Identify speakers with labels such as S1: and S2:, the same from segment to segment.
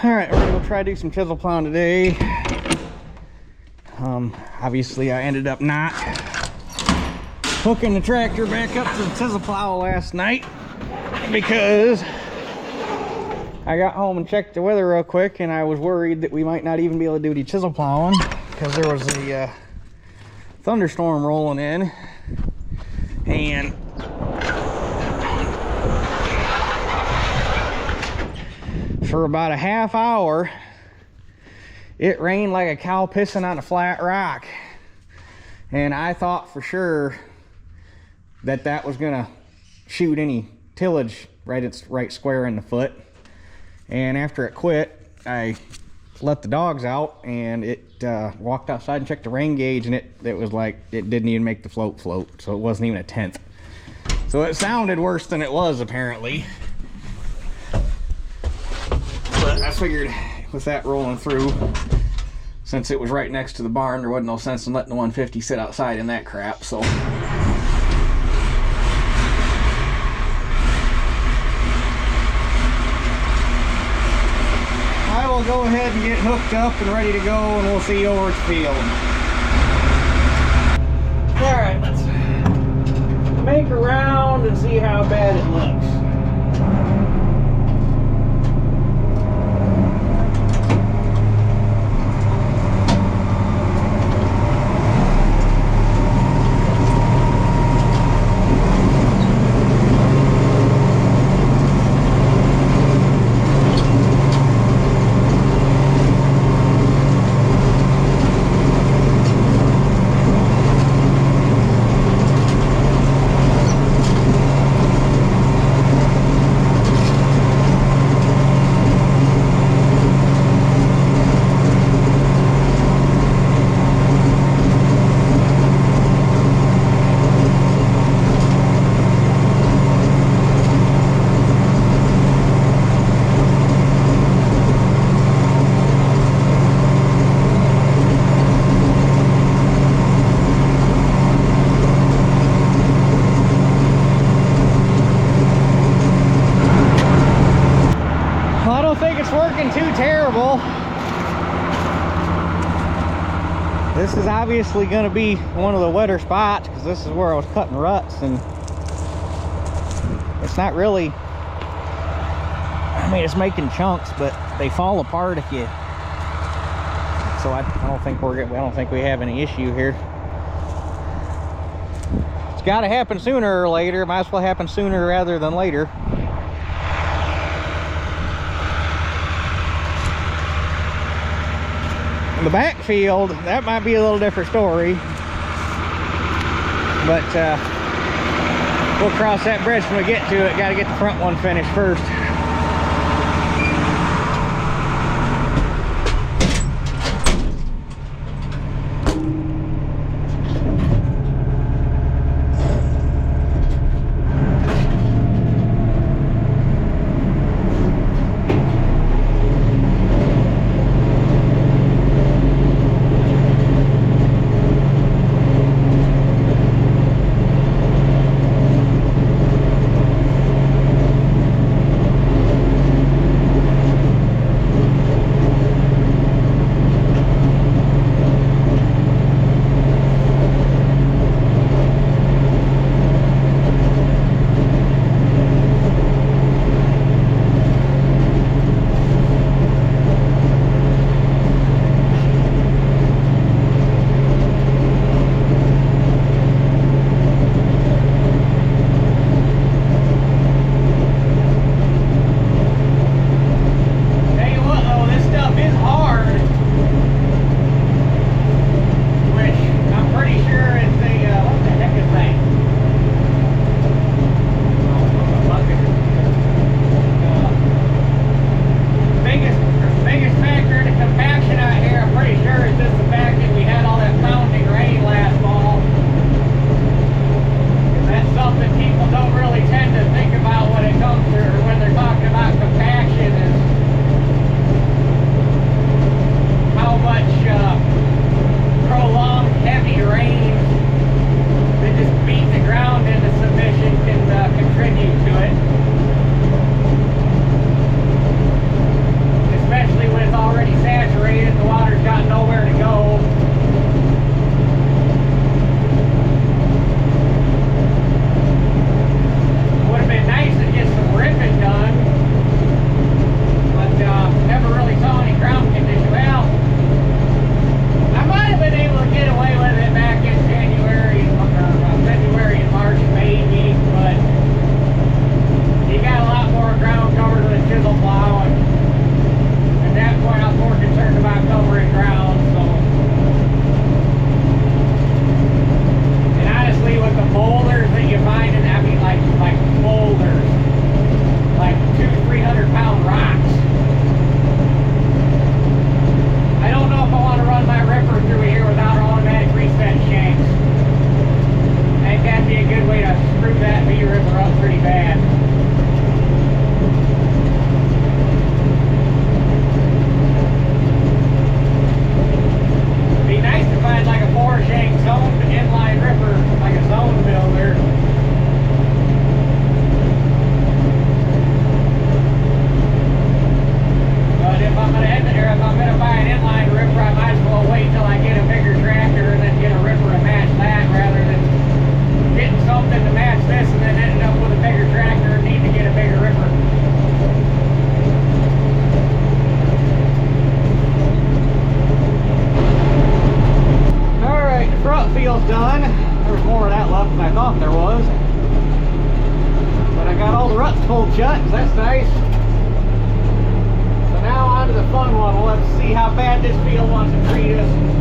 S1: Alright, we're gonna go try to do some chisel plowing today. Obviously I ended up not hooking the tractor back up to the chisel plow last night because I got home and checked the weather real quick and I was worried that we might not even be able to do any chisel plowing because there was a thunderstorm rolling in, and for about a half hour it rained like a cow pissing on a flat rock, and I thought for sure that that was gonna shoot any tillage right square in the foot. And after it quit, I let the dogs out and it walked outside and checked the rain gauge, and it was like it didn't even make the float, so it wasn't even a tenth. So it sounded worse than it was apparently. But I figured with that rolling through, since it was right next to the barn, there wasn't no sense in letting the 150 sit outside in that crap. So I will go ahead and get hooked up and ready to go, and we'll see you over at the field. Alright, let's make a round and see how bad it looks. This is obviously going to be one of the wetter spots because this is where I was cutting ruts, and it's not really, I mean, it's making chunks, but they fall apart if you, so I don't think we have any issue here. It's got to happen sooner or later. It might as well happen sooner rather than later. The backfield, that might be a little different story, but we'll cross that bridge when we get to it. Got to get the front one finished first. done. There was more of that left than I thought there was. But I got all the ruts pulled shut, so that's nice. So now on to the fun one. We'll have to see how bad this field wants to treat us.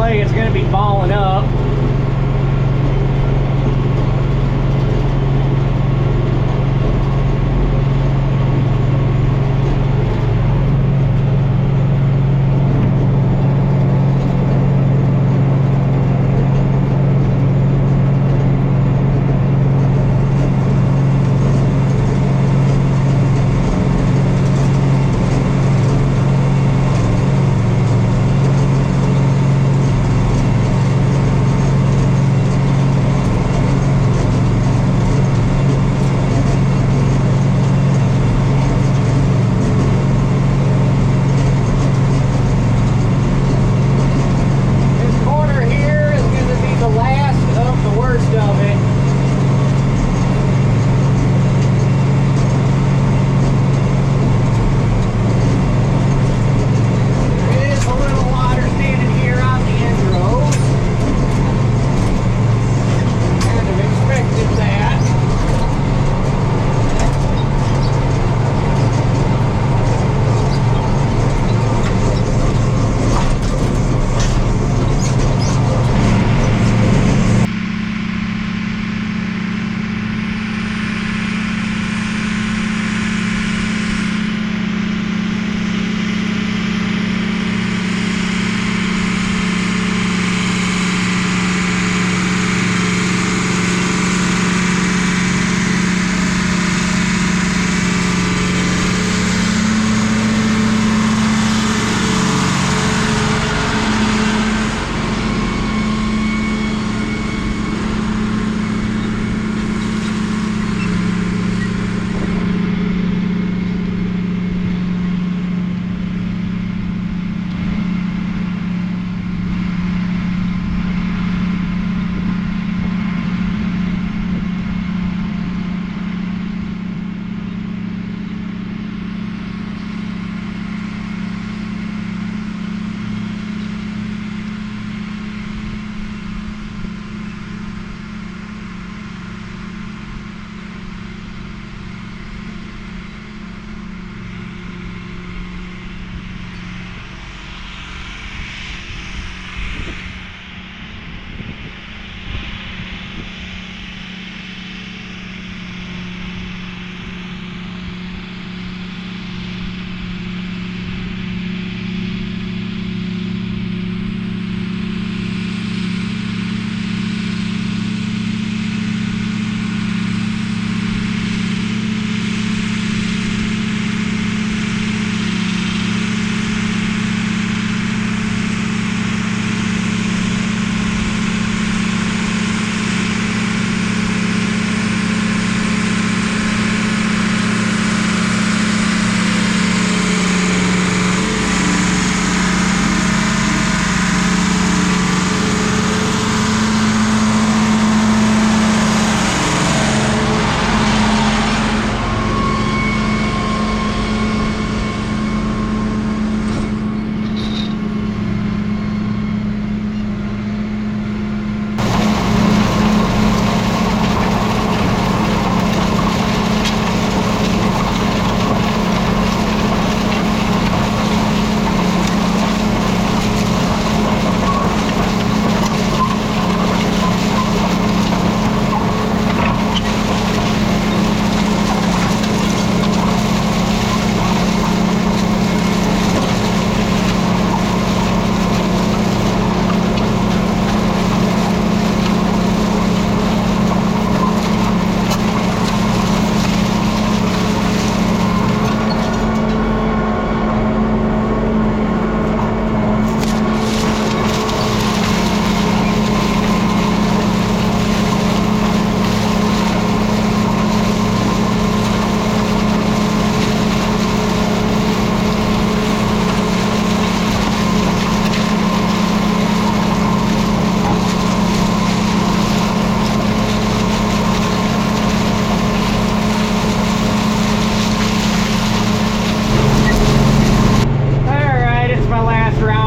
S1: It's going to be balling up.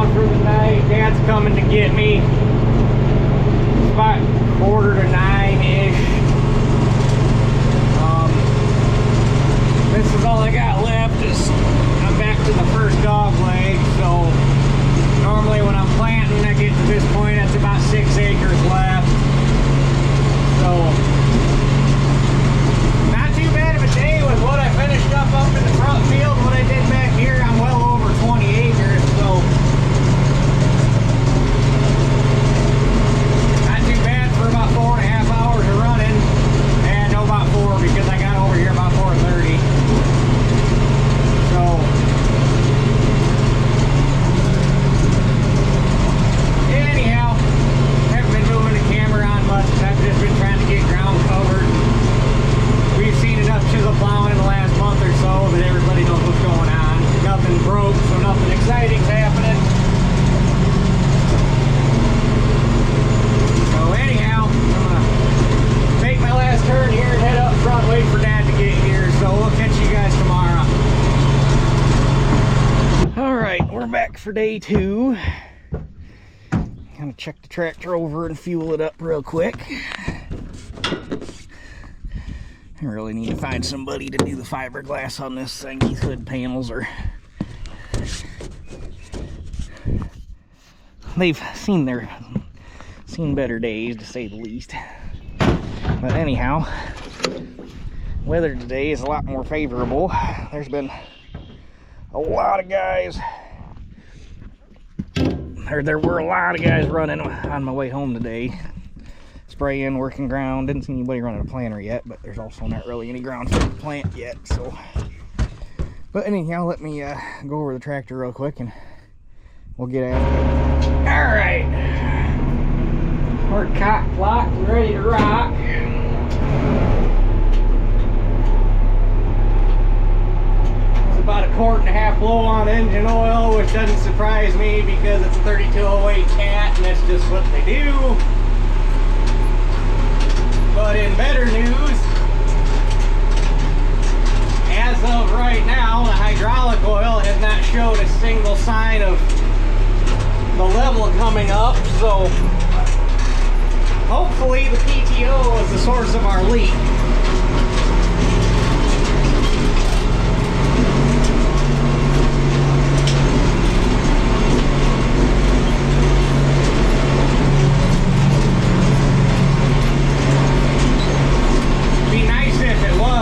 S1: down for the night. Dad's coming to get me. It's about 8:45-ish. This is all I got left. Is I'm back to the first dog leg. So normally when I'm planting, I get to this point, that's about 6 acres left. So not too bad of a day with what I finished up in the front field. What I did back here, I'm well over 20 acres. So not too bad for about 4.5 hours of running. And no, about 4 because I got over here about 4:30. So anyhow, haven't been moving the camera on much. I've just been trying to get ground covered. We've seen enough chisel plowing in the last month or so that everybody knows what's going on. Nothing broke, so nothing exciting's happening. So anyhow, I'm gonna make my last turn here and head up front, wait for Dad to get here. So we'll catch you guys tomorrow. All right, we're back for day 2. Gonna check the tractor over and fuel it up real quick. I really need to find somebody to do the fiberglass on this thing. These hood panels are... they've seen better days, to say the least. But anyhow, weather today is a lot more favorable. There's been a lot of guys, there were a lot of guys running on my way home today. Spraying, working ground. Didn't see anybody running a planter yet, but there's also not really any ground for the plant yet. So, but anyhow, let me go over the tractor real quick and we'll get after it. All right, we're cocked, locked, and ready to rock. It's about 1.5 quart low on engine oil, which doesn't surprise me because it's a 3208 cat, and that's just what they do. But in better news, as of right now, the hydraulic oil has not showed a single sign of the level coming up, so hopefully the PTO is the source of our leak.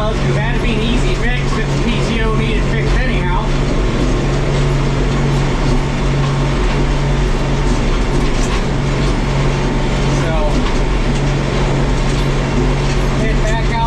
S1: Because that'd be an easy fix if the PTO needed fixed anyhow. So, head back out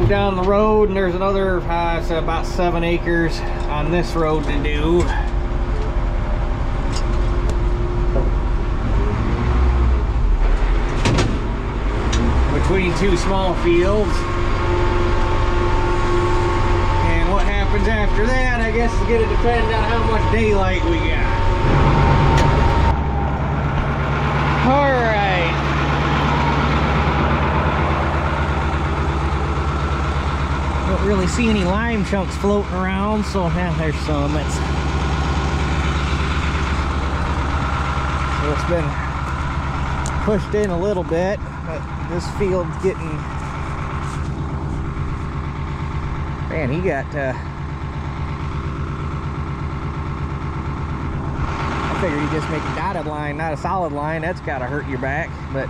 S1: move down the road, and there's another it's about 7 acres on this road to do. Between 2 small fields. And what happens after that, I guess, is going to depend on how much daylight we got. Alright. Don't really see any lime chunks floating around, so yeah, there's some. So it's been pushed in a little bit, but this field's getting, man, he got I figured he'd just make a dotted line, not a solid line. That's gotta hurt your back, but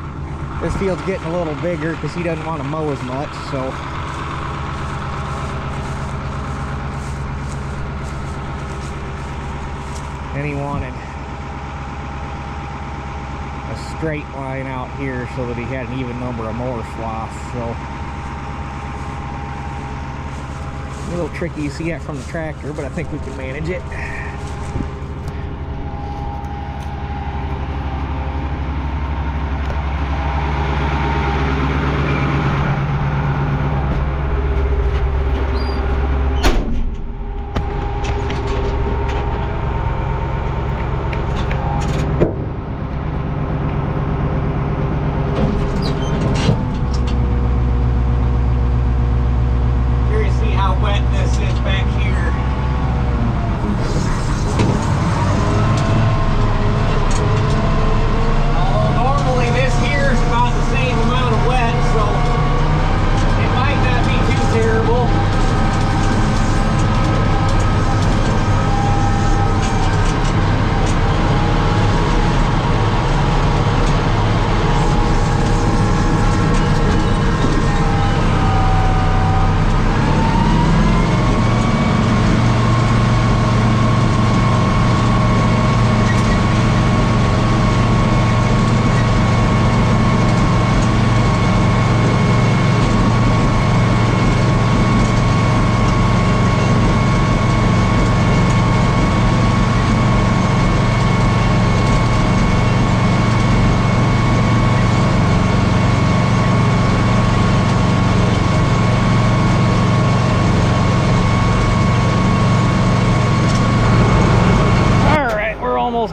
S1: this field's getting a little bigger because he doesn't want to mow as much, so and he wanted a straight line out here so that he had an even number of mower swaths. So a little tricky to see that from the tractor, but I think we can manage it.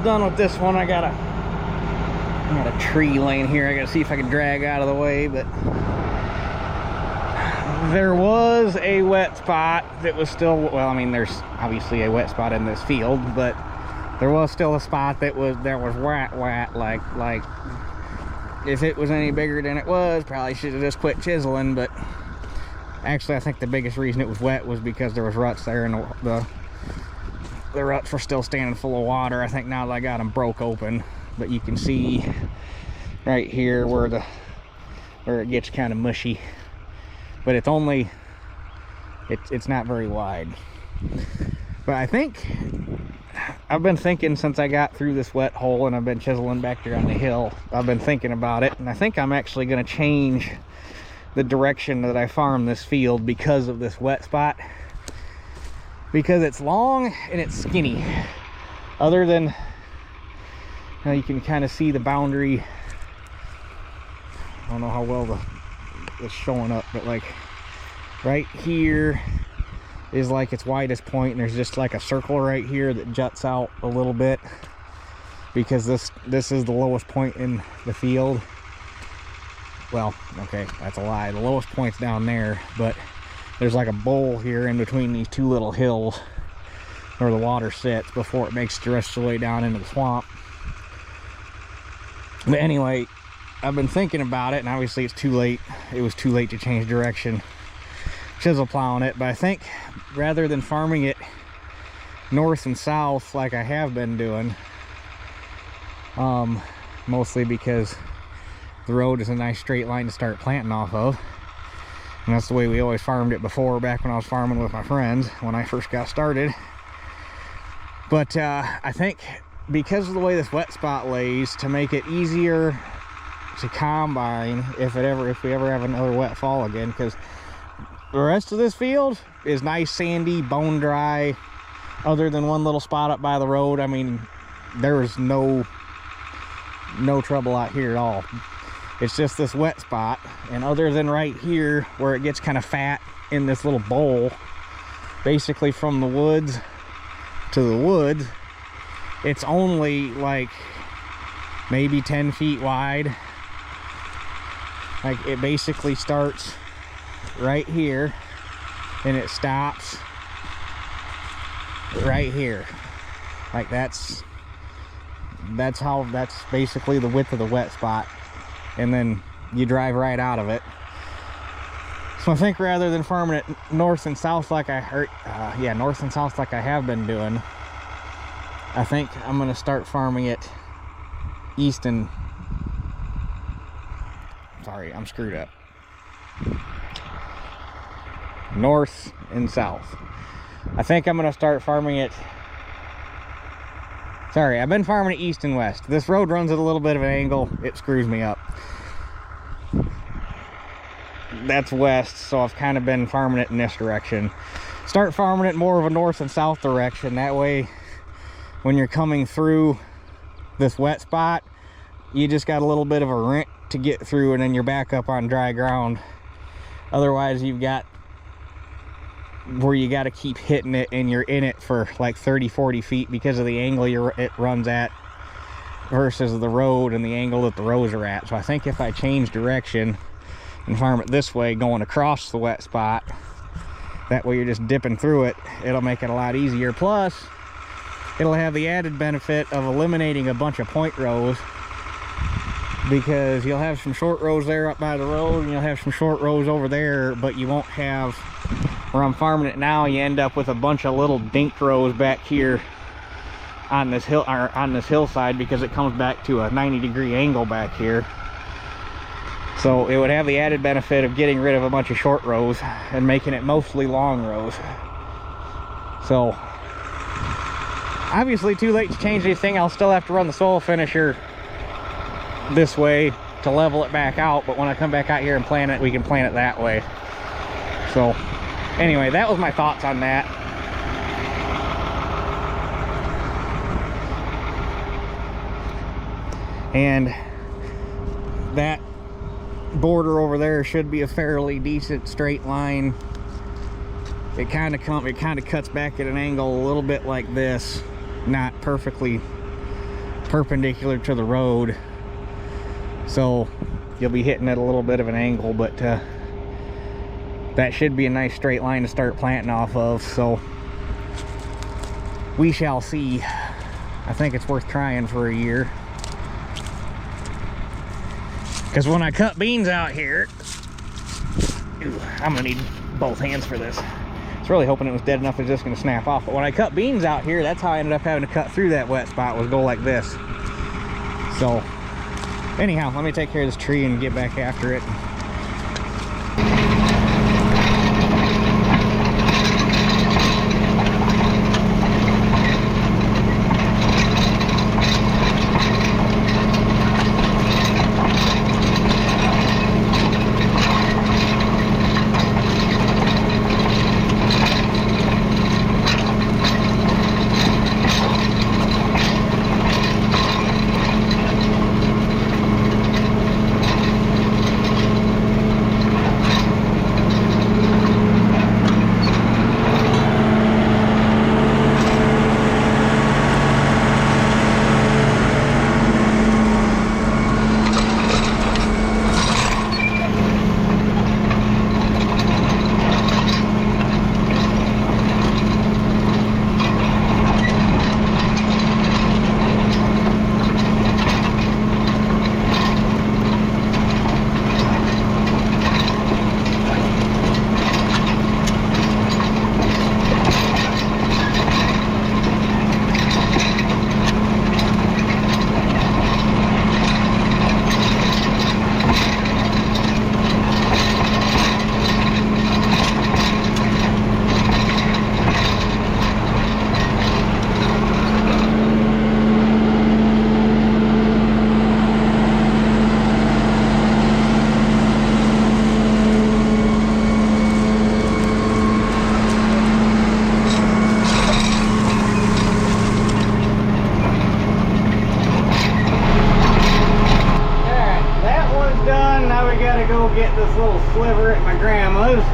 S1: Done with this one. I got a tree laying here. I gotta see if I can drag out of the way, but there was a wet spot that was still, well, I mean, there's obviously a wet spot in this field, but there was still a spot that was wet, like if it was any bigger than it was, probably should have just quit chiseling. But actually I think the biggest reason it was wet was because there was ruts there, and the ruts were still standing full of water. I think now that I got them broke open, but you can see right here where it gets kind of mushy, but it's only, it's not very wide. But I think I've been thinking since I got through this wet hole and I've been chiseling back there on the hill, I've been thinking about it, and I think I'm actually going to change the direction that I farm this field because of this wet spot. Because it's long and it's skinny. Other than, you can kind of see the boundary. I don't know how well it's showing up, but like right here is like its widest point, and there's just like a circle right here that juts out a little bit because this is the lowest point in the field. Well, okay, that's a lie. The lowest point's down there, but there's like a bowl here in between these 2 little hills where the water sits before it makes the rest of the way down into the swamp. But anyway, I've been thinking about it, and obviously it's too late. It was too late to change direction, chisel plowing it. But I think rather than farming it north and south like I have been doing, mostly because the road is a nice straight line to start planting off of. And that's the way we always farmed it before, back when I was farming with my friends when I first got started. But I think because of the way this wet spot lays, to make it easier to combine if we ever have another wet fall again, because The rest of this field is nice, sandy, bone dry, other than one little spot up by the road. I mean, there was no trouble out here at all. It's just this wet spot, and other than right here where it gets kind of fat in this little bowl, basically from the woods to the woods, it's only like maybe 10 feet wide. Like, it basically starts right here and it stops right here. Like, that's basically the width of the wet spot, and then you drive right out of it. So I think rather than farming it north and south like north and south like I have been doing, I think I'm gonna start farming it east and, sorry, I'm screwed up. North and south. I think I'm gonna start farming it, sorry, I've been farming it east and west. This road runs at a little bit of an angle. It screws me up. That's west, so I've kind of been farming it in this direction. Start farming it more of a north and south direction. That way, when you're coming through this wet spot, you just got a little bit of a rent to get through, and then you're back up on dry ground. Otherwise, you've got where you got to keep hitting it, and you're in it for like 30-40 feet because of the angle it runs at versus the road and the angle that the rows are at. So I think if I change direction and farm it this way, going across the wet spot, that way you're just dipping through it, it'll make it a lot easier. Plus, it'll have the added benefit of eliminating a bunch of point rows, because you'll have some short rows there up by the road, and you'll have some short rows over there, but you won't have, where I'm farming it now, you end up with a bunch of little dinked rows back here on this hill, or on this hillside, because it comes back to a 90-degree angle back here. So it would have the added benefit of getting rid of a bunch of short rows and making it mostly long rows. So obviously too late to change anything. I'll still have to run the soil finisher this way to level it back out, but when I come back out here and plant it, we can plant it that way. So anyway, that was my thoughts on that. And that border over there should be a fairly decent straight line. It kind of cuts back at an angle a little bit like this, not perfectly perpendicular to the road, so you'll be hitting at a little bit of an angle, but that should be a nice straight line to start planting off of. So we shall see. I think it's worth trying for a year, because when I cut beans out here, I'm gonna need both hands for this. I was really hoping it was dead enough it's just gonna snap off, but when I cut beans out here, that's how I ended up having to cut through that wet spot, was go like this. So anyhow, let me take care of this tree and get back after it. my grandma's.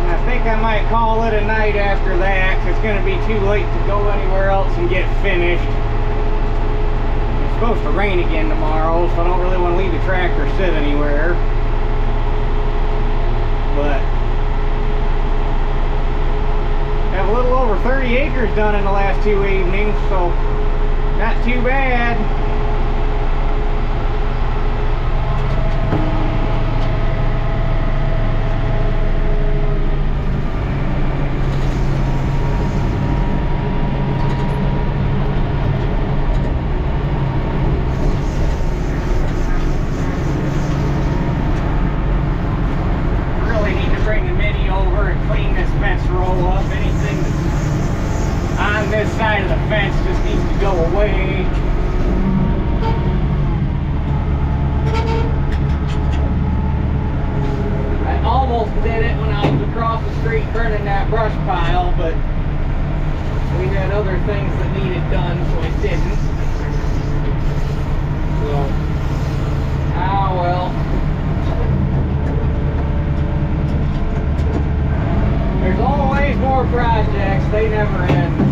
S1: And I think I might call it a night after that, 'cause it's going to be too late to go anywhere else and get finished. It's supposed to rain again tomorrow, so I don't really want to leave the tractor sit anywhere. But I have a little over 30 acres done in the last 2 evenings, so not too bad. This side of the fence just needs to go away. I almost did it when I was across the street burning that brush pile, but we had other things that needed done, so I didn't. So, ah well. There's always more projects, they never end.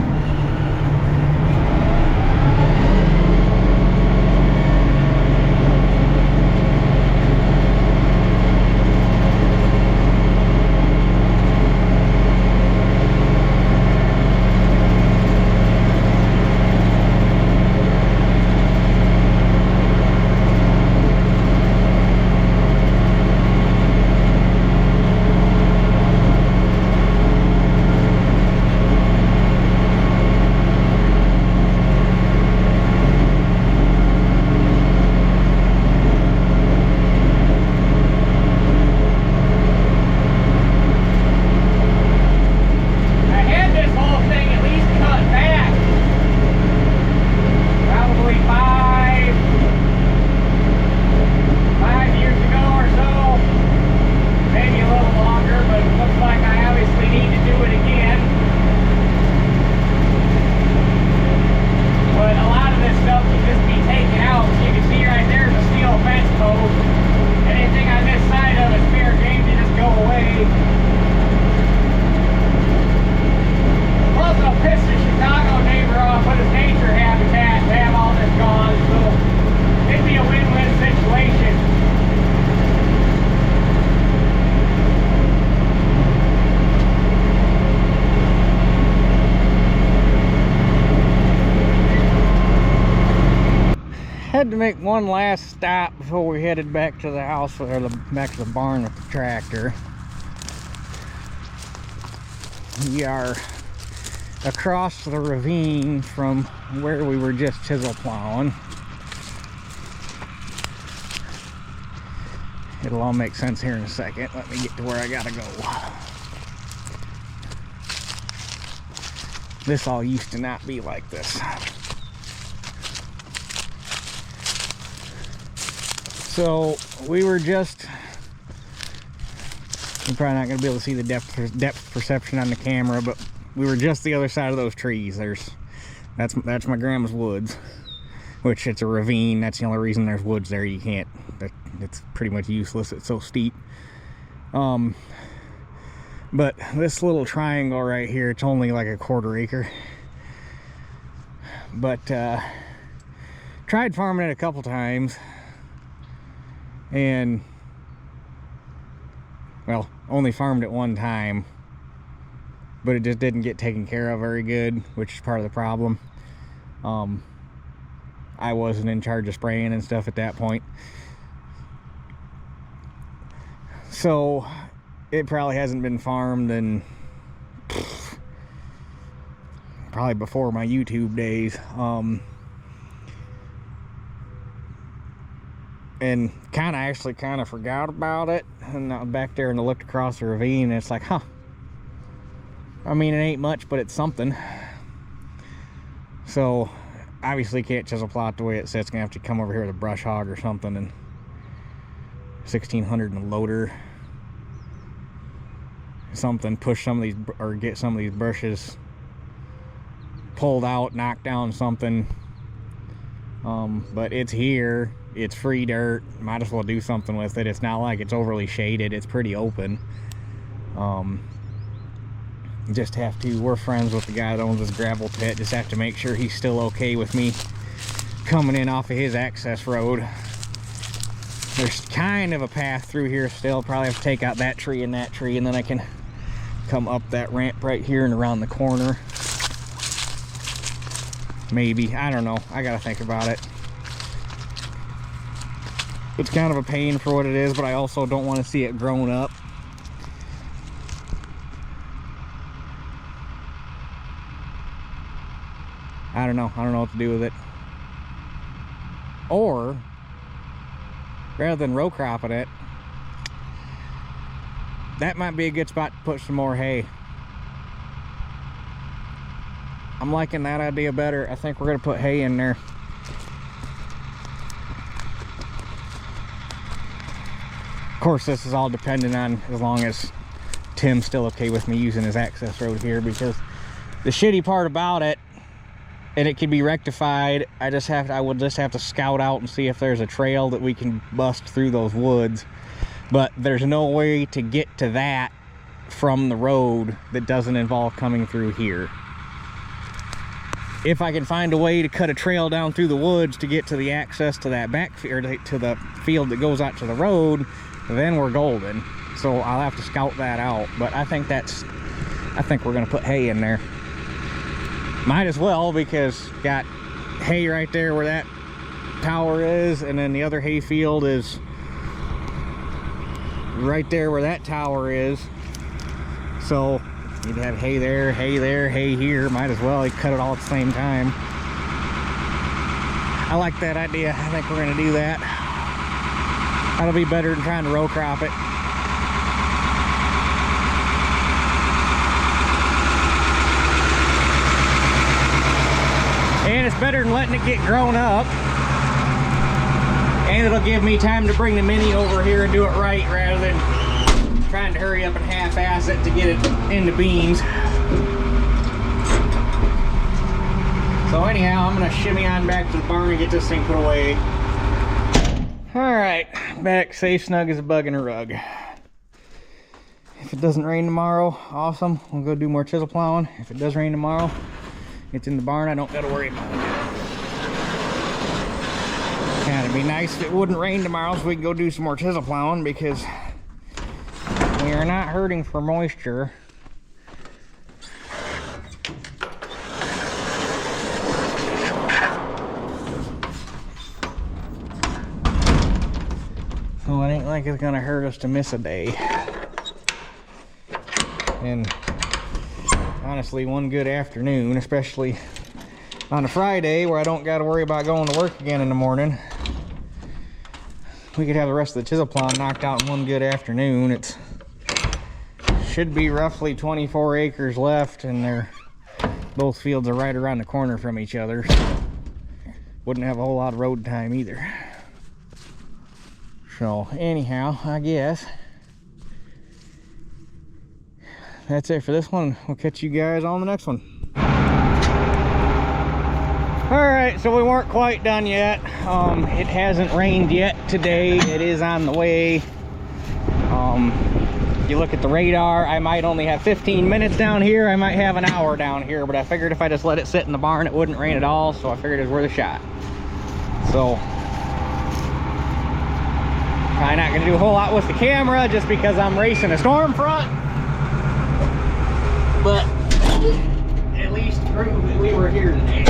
S1: Had to make one last stop before we headed back to the house, or back to the barn with the tractor. We are across the ravine from where we were just chisel plowing. It'll all make sense here in a second. Let me get to where I gotta go. This all used to not be like this. So we were just, you're probably not going to be able to see the depth perception on the camera, but we were just the other side of those trees. That's my grandma's woods, which it's a ravine. That's the only reason there's woods there. You can't, it's pretty much useless. It's so steep. But this little triangle right here, it's only like a 1/4 acre. But tried farming it a couple times. And, well, only farmed it one time, but it just didn't get taken care of very good, which is part of the problem. I wasn't in charge of spraying and stuff at that point. So it probably hasn't been farmed in probably before my YouTube days. And actually kind of forgot about it, and I was back there and I looked across the ravine and it's like, huh, I mean, it ain't much, but it's something. So obviously can't chisel plow it the way it sits. Gonna have to come over here with a brush hog or something, and 1600 and a loader, something, push some of these, or get some of these bushes pulled out, knock down something. But it's here. It's free dirt. Might as well do something with it. It's not like it's overly shaded. It's pretty open. Just have to, we're friends with the guy that owns this gravel pit. Just have to make sure he's still okay with me coming in off of his access road. There's kind of a path through here still. Probably have to take out that tree, and then I can come up that ramp right here and around the corner. Maybe, I don't know. I gotta think about it. It's kind of a pain for what it is, but I also don't want to see it grown up. I don't know what to do with it. Or, rather than row cropping it, that might be a good spot to put some more hay. I'm liking that idea better. I think we're gonna put hay in there. Of course, this is all dependent on as long as Tim's still okay with me using his access road here, because the shitty part about it, and it can be rectified, I would just have to scout out and see if there's a trail that we can bust through those woods. But there's no way to get to that from the road that doesn't involve coming through here. If I can find a way to cut a trail down through the woods to get to the access to that or to the field that goes out to the road, then we're golden. So I'll have to scout that out. But I think we're gonna put hay in there. Might as well, because got hay right there where that tower is, and then the other hay field is right there where that tower is. So you'd have hay there, hay here. Might as well cut it all at the same time. I like that idea. I think we're gonna do that. That'll be better than trying to row crop it. And it's better than letting it get grown up. And it'll give me time to bring the Mini over here and do it right, rather than trying to hurry up and half-ass it to get it into beans. So anyhow, I'm gonna shimmy on back to the barn and get this thing put away. All right, back safe, snug as a bug in a rug. If it doesn't rain tomorrow, awesome. We'll go do more chisel plowing. If it does rain tomorrow, it's in the barn. I don't gotta worry about it. Yeah, it'd be nice if it wouldn't rain tomorrow so we can go do some more chisel plowing, because we are not hurting for moisture. So it ain't like it's gonna hurt us to miss a day. And honestly, one good afternoon, especially on a Friday where I don't got to worry about going to work again in the morning, we could have the rest of the chisel plow knocked out in one good afternoon. It should be roughly 24 acres left, and both fields are right around the corner from each other. Wouldn't have a whole lot of road time either. So anyhow, I guess that's it for this one. We'll catch you guys on the next one. All right, so we weren't quite done yet. It hasn't rained yet today. It is on the way. You look at the radar, I might only have 15 minutes down here. I might have an hour down here, but I figured if I just let it sit in the barn, it wouldn't rain at all. So I figured it was worth a shot. So probably not gonna do a whole lot with the camera just because I'm racing a storm front. But at least prove that we were here today.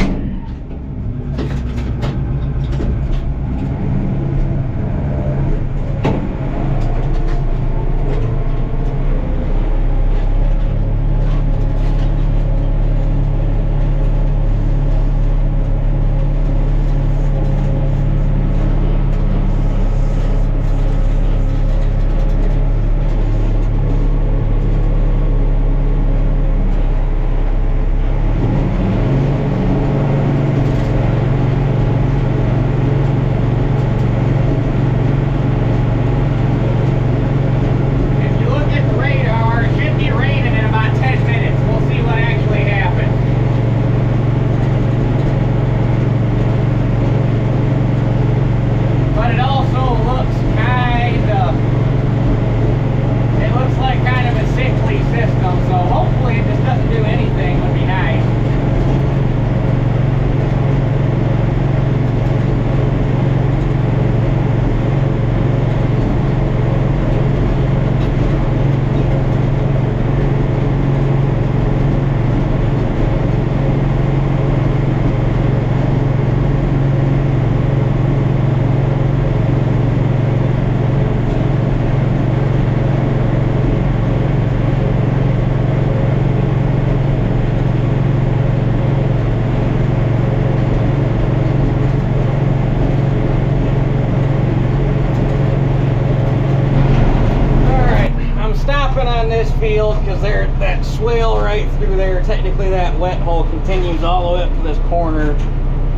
S1: swale right through there. Technically that wet hole continues all the way up to this corner,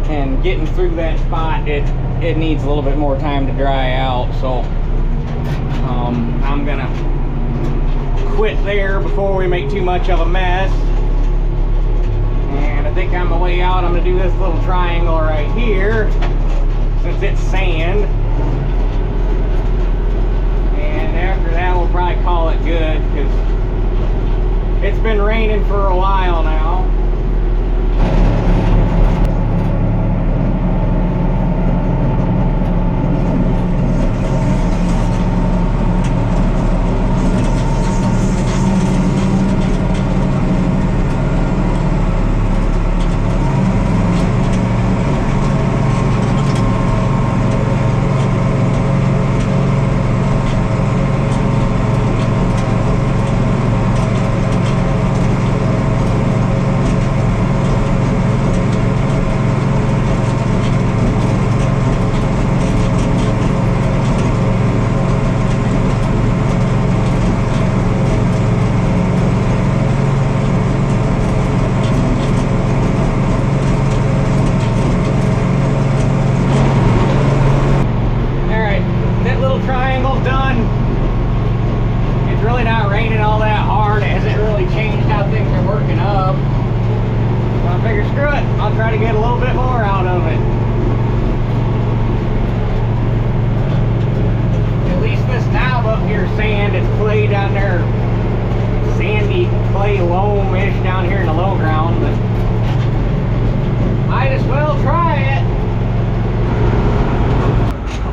S1: and getting through that spot, it needs a little bit more time to dry out. So I'm gonna quit there before we make too much of a mess. And I think on my way out, I'm gonna do this little triangle right here, since it's sand. And after that, we'll probably call it good, because it's been raining for a while now.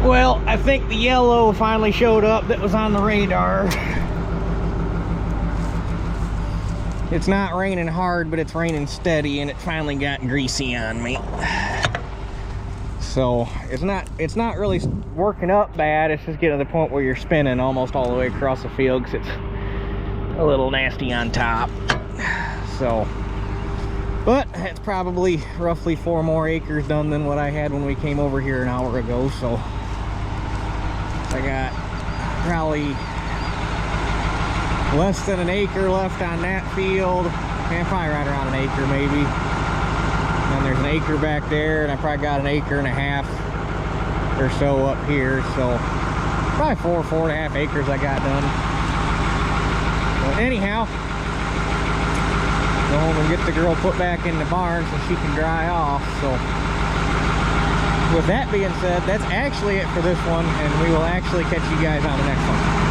S1: Well, I think the yellow finally showed up that was on the radar. It's not raining hard, but it's raining steady, and it finally got greasy on me. So it's not really working up bad. It's just getting to the point where you're spinning almost all the way across the field, because it's a little nasty on top. So, but it's probably roughly 4 more acres done than what I had when we came over here an hour ago. So I got probably less than an acre left on that field, and probably right around an acre maybe. And there's an acre back there, and I probably got an acre and a half or so up here. So probably 4.5 acres I got done. But anyhow, go home and get the girl put back in the barn so she can dry off. So with that being said, that's actually it for this one, and we will actually catch you guys on the next one.